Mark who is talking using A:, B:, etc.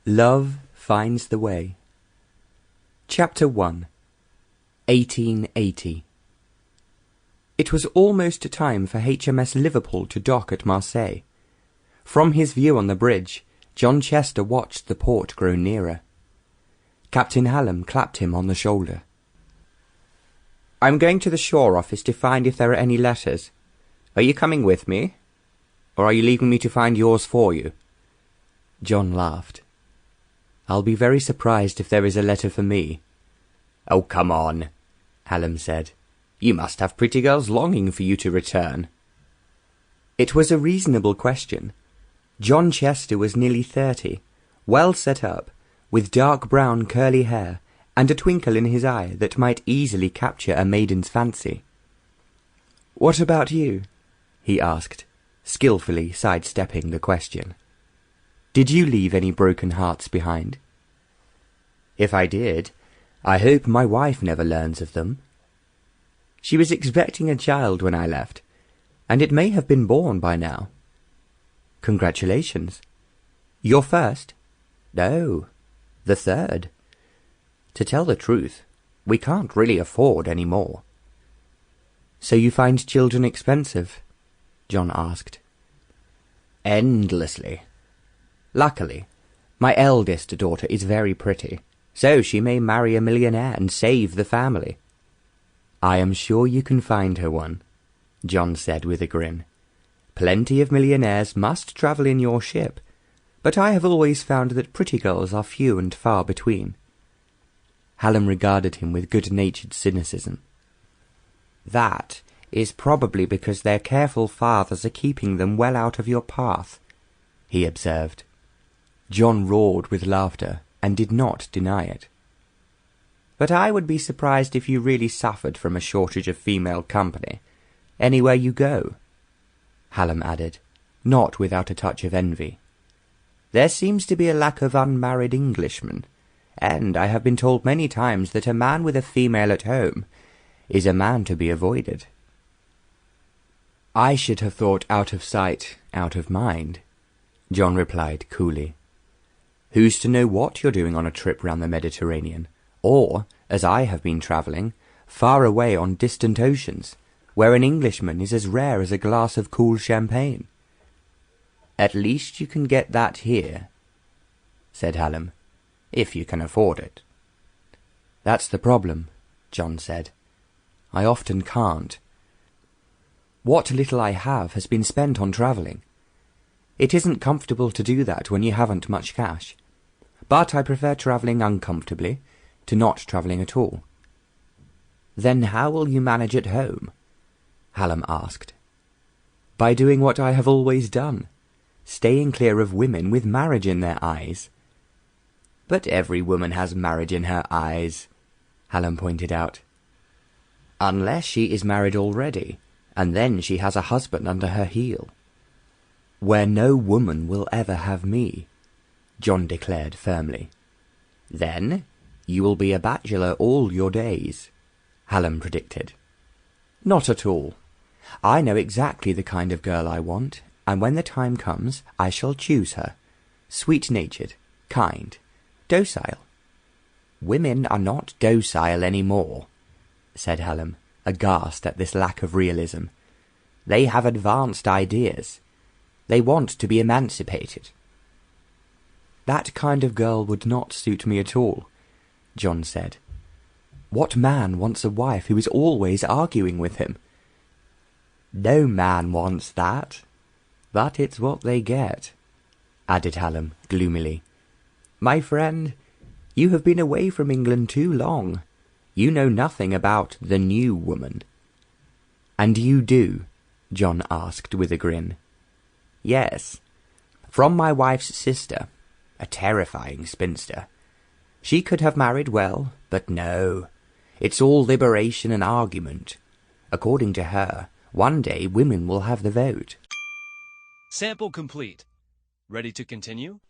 A: Love Finds the Way. Chapter 1. 1880. It was almost time for HMS Liverpool to dock at Marseille. From his view on the bridge, John Chester watched the port grow nearer. Captain Hallam clapped him on the shoulder. "I'm going to the shore office to find if there are any letters. Are you coming with me? Or are you leaving me to find yours for you?" John laughed. "I'll be very surprised if there is a letter for me." "Oh, come on," Hallam said. "You must have pretty girls longing for you to return." It was a reasonable question. John Chester was nearly 30, well set up, with dark brown curly hair and a twinkle in his eye that might easily capture a maiden's fancy. "What about you?" he asked, skillfully sidestepping the question. "Did you leave any broken hearts behind?" "If I did, I hope my wife never learns of them. She was expecting a child when I left, and it may have been born by now." "Congratulations. Your first?" "No, the third. To tell the truth, we can't really afford any more." "So you find children expensive?" John asked. "Endlessly. Luckily, my eldest daughter is very pretty, so she may marry a millionaire and save the family." "I am sure you can find her one," John said with a grin. "Plenty of millionaires must travel in your ship, but I have always found that pretty girls are few and far between." Hallam regarded him with good-natured cynicism. "That is probably because their careful fathers are keeping them well out of your path," he observed. John roared with laughter and did not deny it. "But I would be surprised if you really suffered from a shortage of female company, anywhere you go," Hallam added, not without a touch of envy. "There seems to be a lack of unmarried Englishmen, and I have been told many times that a man with a female at home is a man to be avoided." "I should have thought out of sight, out of mind," John replied coolly. "Who's to know what you're doing on a trip round the Mediterranean, or, as I have been travelling, far away on distant oceans, where an Englishman is as rare as a glass of cool champagne?" "At least you can get that here," said Hallam, "if you can afford it." "That's the problem," John said. "I often can't. What little I have has been spent on travelling. It isn't comfortable to do that when you haven't much cash, but I prefer travelling uncomfortably to not travelling at all." "Then how will you manage at home?" Hallam asked. "By doing what I have always done, staying clear of women with marriage in their eyes." "But every woman has marriage in her eyes," Hallam pointed out. "Unless she is married already, and then she has a husband under her heel." "Where no woman will ever have me," John declared firmly. "Then you will be a bachelor all your days," Hallam predicted. "Not at all. I know exactly the kind of girl I want, and when the time comes I shall choose her. Sweet-natured, kind, docile." "Women are not docile any more," said Hallam, aghast at this lack of realism. "They have advanced ideas. They want to be emancipated." "That kind of girl would not suit me at all," John said. "What man wants a wife who is always arguing with him?" "No man wants that, but it's what they get," added Hallam gloomily. "My friend, you have been away from England too long. You know nothing about the new woman." "And you do?" John asked with a grin. "Yes, from my wife's sister, a terrifying spinster. She could have married well, but no. It's all liberation and argument. According to her, one day women will have the vote."
B: Sample complete. Ready to continue?